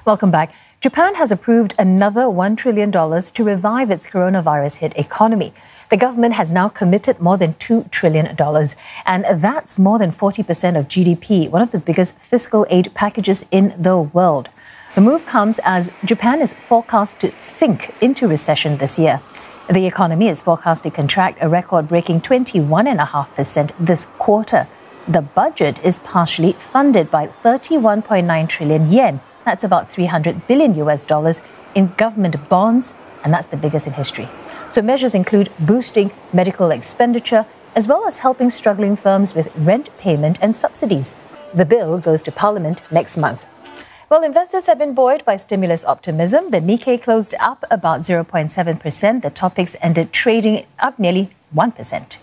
Welcome back. Japan has approved another $1 trillion to revive its coronavirus-hit economy. The government has now committed more than $2 trillion, and that's more than 40% of GDP, one of the biggest fiscal aid packages in the world. The move comes as Japan is forecast to sink into recession this year. The economy is forecast to contract a record-breaking 21.5% this quarter. The budget is partially funded by 31.9 trillion yen. That's about $300 billion in government bonds, and that's the biggest in history. So measures include boosting medical expenditure, as well as helping struggling firms with rent payment and subsidies. The bill goes to Parliament next month. Well, investors have been buoyed by stimulus optimism. The Nikkei closed up about 0.7%. The Topix ended trading up nearly 1%.